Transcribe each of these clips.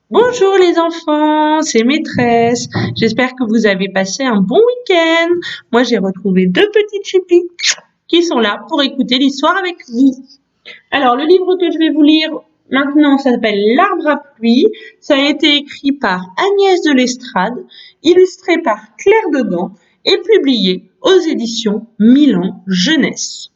Bonjour les enfants, c'est Maîtresse. J'espère que vous avez passé un bon week-end. Moi, j'ai retrouvé deux petites chippies qui sont là pour écouter l'histoire avec vous. Alors, le livre que je vais vous lire maintenant s'appelle L'Arbre à pluie. Ça a été écrit par Agnès de l'Estrade, illustré par Claire Degan et publié aux éditions Milan Jeunesse.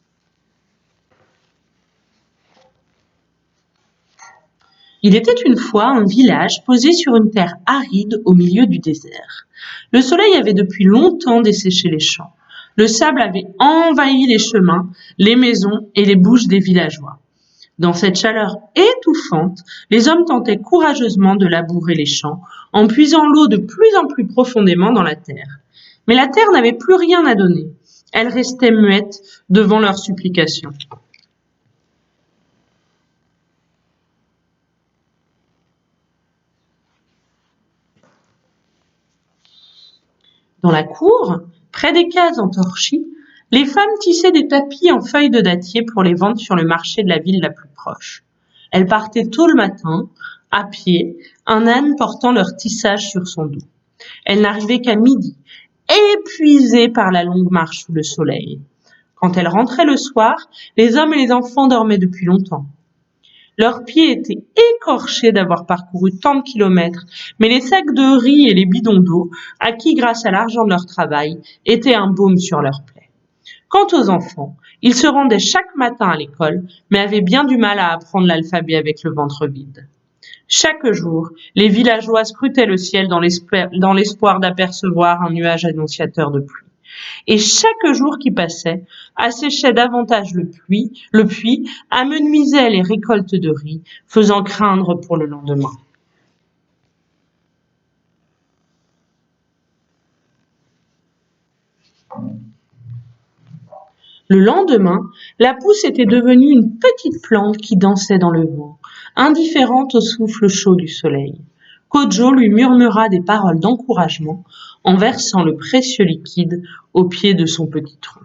Il était une fois un village posé sur une terre aride au milieu du désert. Le soleil avait depuis longtemps desséché les champs. Le sable avait envahi les chemins, les maisons et les bouches des villageois. Dans cette chaleur étouffante, les hommes tentaient courageusement de labourer les champs en puisant l'eau de plus en plus profondément dans la terre. Mais la terre n'avait plus rien à donner. Elle restait muette devant leurs supplications. Dans la cour, près des cases entorchies, les femmes tissaient des tapis en feuilles de dattier pour les vendre sur le marché de la ville la plus proche. Elles partaient tôt le matin, à pied, un âne portant leur tissage sur son dos. Elles n'arrivaient qu'à midi, épuisées par la longue marche sous le soleil. Quand elles rentraient le soir, les hommes et les enfants dormaient depuis longtemps. Leurs pieds étaient écorchés d'avoir parcouru tant de kilomètres, mais les sacs de riz et les bidons d'eau, acquis grâce à l'argent de leur travail, étaient un baume sur leurs plaies. Quant aux enfants, ils se rendaient chaque matin à l'école, mais avaient bien du mal à apprendre l'alphabet avec le ventre vide. Chaque jour, les villageois scrutaient le ciel dans l'espoir d'apercevoir un nuage annonciateur de pluie. Et chaque jour qui passait asséchait davantage le puits amenuisait les récoltes de riz, faisant craindre pour le lendemain. Le lendemain, la pousse était devenue une petite plante qui dansait dans le vent, indifférente au souffle chaud du soleil. Kodjo lui murmura des paroles d'encouragement en versant le précieux liquide au pied de son petit tronc.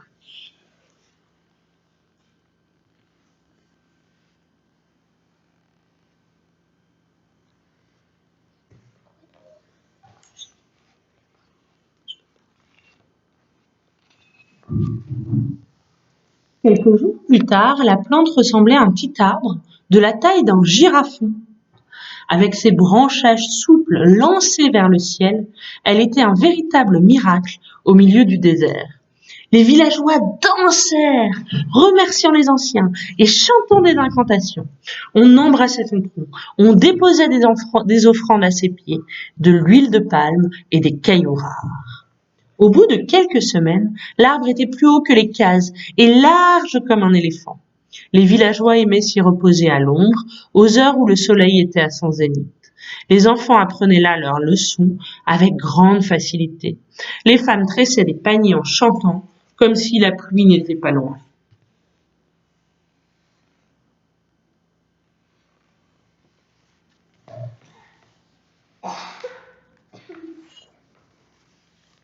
Quelques jours plus tard, la plante ressemblait à un petit arbre de la taille d'un girafon. Avec ses branchages souples lancés vers le ciel, elle était un véritable miracle au milieu du désert. Les villageois dansèrent, remerciant les anciens et chantant des incantations. On embrassait son tronc, on déposait des offrandes à ses pieds, de l'huile de palme et des cailloux rares. Au bout de quelques semaines, l'arbre était plus haut que les cases et large comme un éléphant. Les villageois aimaient s'y reposer à l'ombre, aux heures où le soleil était à son zénith. Les enfants apprenaient là leurs leçons avec grande facilité. Les femmes tressaient des paniers en chantant, comme si la pluie n'était pas loin.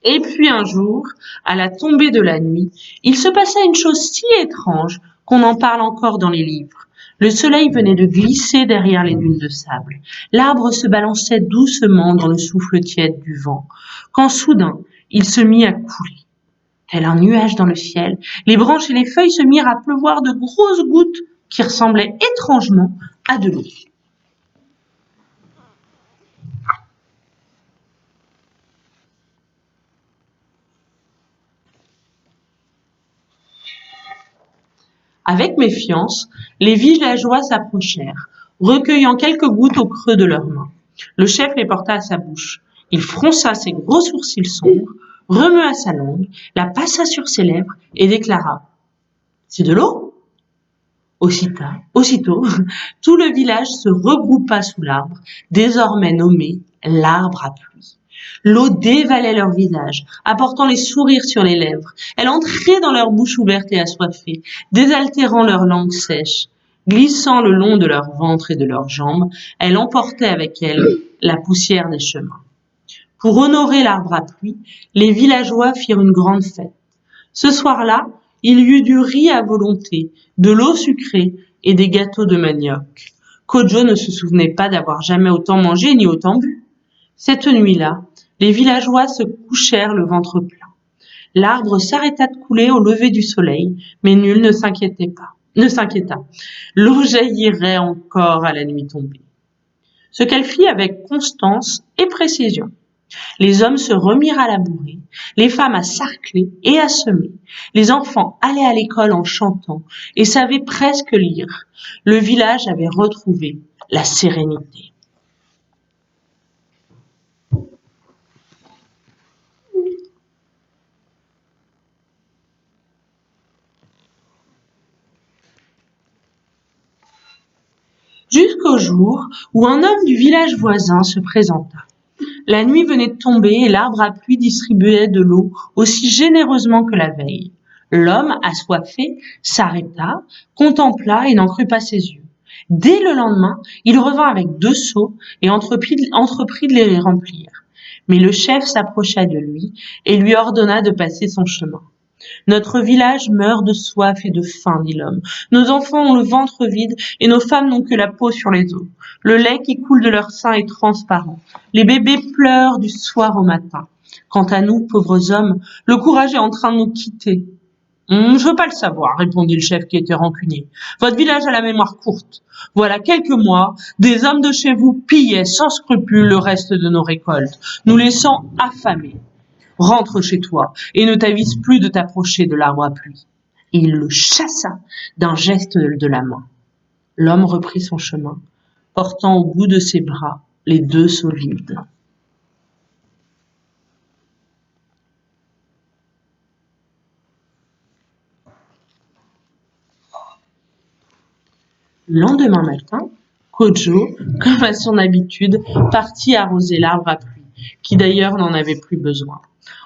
Et puis un jour, à la tombée de la nuit, il se passa une chose si étrange qu'on en parle encore dans les livres. Le soleil venait de glisser derrière les dunes de sable. L'arbre se balançait doucement dans le souffle tiède du vent, quand soudain, il se mit à couler. Tel un nuage dans le ciel, les branches et les feuilles se mirent à pleuvoir de grosses gouttes qui ressemblaient étrangement à de l'eau. Avec méfiance, les villageois s'approchèrent, recueillant quelques gouttes au creux de leurs mains. Le chef les porta à sa bouche. Il fronça ses gros sourcils sombres, remua sa langue, la passa sur ses lèvres et déclara: « C'est de l'eau ?» Aussitôt, tout le village se regroupa sous l'arbre, désormais nommé l'arbre à pluie. L'eau dévalait leurs visages, apportant les sourires sur les lèvres. Elle entrait dans leur bouche ouverte et assoiffée, désaltérant leur langue sèche. Glissant le long de leur ventre et de leurs jambes, elle emportait avec elle la poussière des chemins. Pour honorer l'arbre à pluie, les villageois firent une grande fête. Ce soir-là, il y eut du riz à volonté, de l'eau sucrée et des gâteaux de manioc. Kojo ne se souvenait pas d'avoir jamais autant mangé ni autant bu. Cette nuit-là, les villageois se couchèrent le ventre plein. L'arbre s'arrêta de couler au lever du soleil, mais nul ne s'inquiéta. L'eau jaillirait encore à la nuit tombée. Ce qu'elle fit avec constance et précision. Les hommes se remirent à labourer, les femmes à sarcler et à semer. Les enfants allaient à l'école en chantant et savaient presque lire. Le village avait retrouvé la sérénité. Jusqu'au jour où un homme du village voisin se présenta. La nuit venait de tomber et l'arbre à pluie distribuait de l'eau aussi généreusement que la veille. L'homme, assoiffé, s'arrêta, contempla et n'en crut pas ses yeux. Dès le lendemain, il revint avec 2 seaux et entreprit de les remplir. Mais le chef s'approcha de lui et lui ordonna de passer son chemin. Notre village meurt de soif et de faim, dit l'homme. Nos enfants ont le ventre vide et nos femmes n'ont que la peau sur les os. Le lait qui coule de leurs seins est transparent. Les bébés pleurent du soir au matin. Quant à nous, pauvres hommes, le courage est en train de nous quitter. Je veux pas le savoir, répondit le chef qui était rancunier. Votre village a la mémoire courte. Voilà quelques mois, des hommes de chez vous pillaient sans scrupule le reste de nos récoltes, nous laissant affamés. Rentre chez toi et ne t'avise plus de t'approcher de l'arbre à pluie. Et il le chassa d'un geste de la main. L'homme reprit son chemin, portant au bout de ses bras les 2 seaux vides. Le lendemain matin, Kojo, comme à son habitude, partit arroser l'arbre à pluie, qui d'ailleurs n'en avait plus besoin.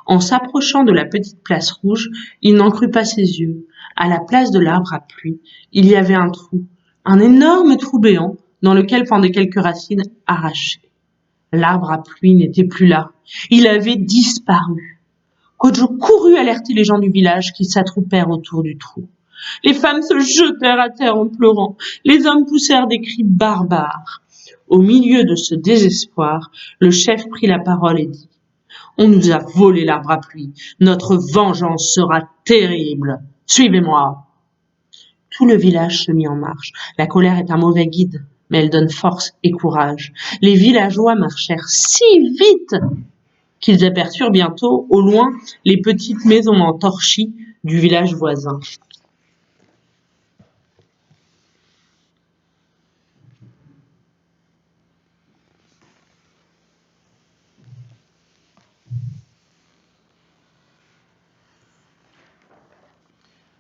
En s'approchant de la petite place rouge, il n'en crut pas ses yeux. À la place de l'arbre à pluie, il y avait un trou, un énorme trou béant, dans lequel pendaient quelques racines arrachées. L'arbre à pluie n'était plus là. Il avait disparu. Kojo courut alerter les gens du village qui s'attroupèrent autour du trou. Les femmes se jetèrent à terre en pleurant. Les hommes poussèrent des cris barbares. Au milieu de ce désespoir, le chef prit la parole et dit « On nous a volé l'arbre à pluie. Notre vengeance sera terrible. Suivez-moi !» Tout le village se mit en marche. La colère est un mauvais guide, mais elle donne force et courage. Les villageois marchèrent si vite qu'ils aperçurent bientôt, au loin, les petites maisons en torchis du village voisin.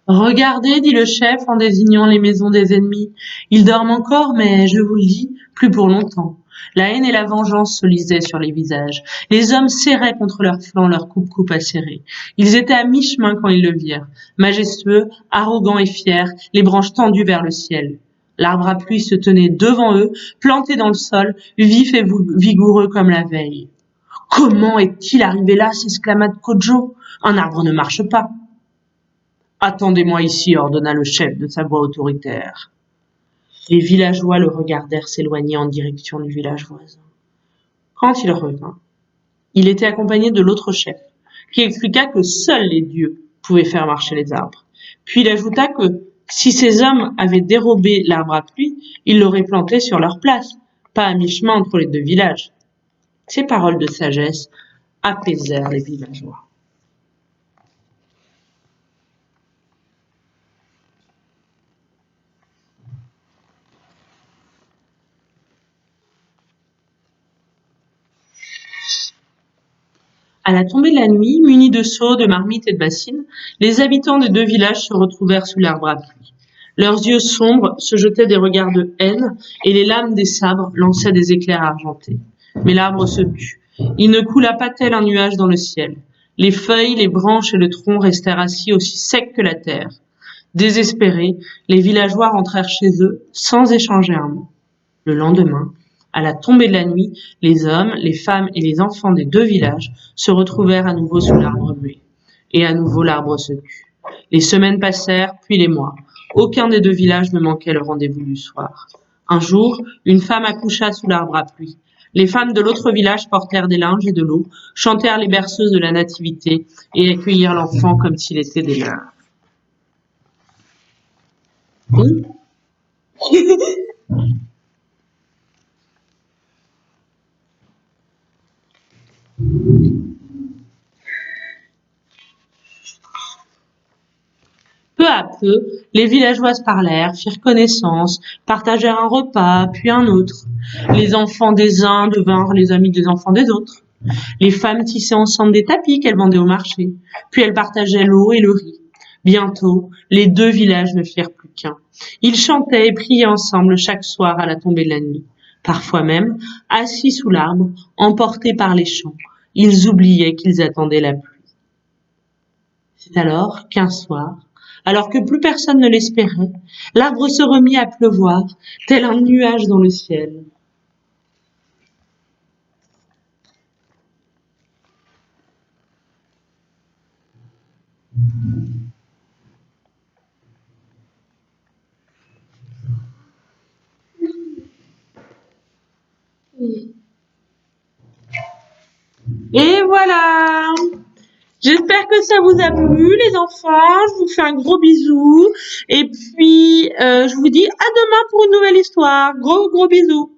Regardez, dit le chef en désignant les maisons des ennemis. Ils dorment encore, mais, je vous le dis, plus pour longtemps. La haine et la vengeance se lisaient sur les visages. Les hommes serraient contre leurs flancs leurs coupe-coupe acérées. Ils étaient à mi-chemin quand ils le virent, majestueux, arrogants et fiers, les branches tendues vers le ciel. L'arbre à pluie se tenait devant eux, planté dans le sol, vif et vigoureux comme la veille. « Comment est-il arrivé là ?» s'exclama Kojo. « Un arbre ne marche pas. » « Attendez-moi ici, ordonna le chef de sa voix autoritaire. Les villageois le regardèrent s'éloigner en direction du village voisin. Quand il revint, il était accompagné de l'autre chef, qui expliqua que seuls les dieux pouvaient faire marcher les arbres. Puis il ajouta que si ces hommes avaient dérobé l'arbre à pluie, ils l'auraient planté sur leur place, pas à mi-chemin entre les 2 villages. Ces paroles de sagesse apaisèrent les villageois. À la tombée de la nuit, munis de seaux, de marmites et de bassines, les habitants des 2 villages se retrouvèrent sous l'arbre à pluie. Leurs yeux sombres se jetaient des regards de haine et les lames des sabres lançaient des éclairs argentés. Mais l'arbre se tut. Il ne coula pas tel un nuage dans le ciel. Les feuilles, les branches et le tronc restèrent assis aussi secs que la terre. Désespérés, les villageois rentrèrent chez eux sans échanger un mot. Le lendemain, à la tombée de la nuit, les hommes, les femmes et les enfants des 2 villages se retrouvèrent à nouveau sous l'arbre muet. Et à nouveau l'arbre se tut. Les semaines passèrent, puis les mois. Aucun des 2 villages ne manquait le rendez-vous du soir. Un jour, une femme accoucha sous l'arbre à pluie. Les femmes de l'autre village portèrent des linges et de l'eau, chantèrent les berceuses de la nativité et accueillirent l'enfant comme s'il était des leurs. Oui. Peu à peu, les villageoises parlèrent, firent connaissance, partagèrent un repas, puis un autre. Les enfants des uns devinrent les amis des enfants des autres. Les femmes tissaient ensemble des tapis qu'elles vendaient au marché, puis elles partageaient l'eau et le riz. Bientôt, les deux villages ne firent plus qu'un. Ils chantaient et priaient ensemble chaque soir à la tombée de la nuit. Parfois même, assis sous l'arbre, emportés par les chants, ils oubliaient qu'ils attendaient la pluie. C'est alors qu'un soir, alors que plus personne ne l'espérait, l'arbre se remit à pleuvoir, tel un nuage dans le ciel. Et voilà! J'espère que ça vous a plu, les enfants. Je vous fais un gros bisou. Et puis, je vous dis à demain pour une nouvelle histoire. Gros bisous.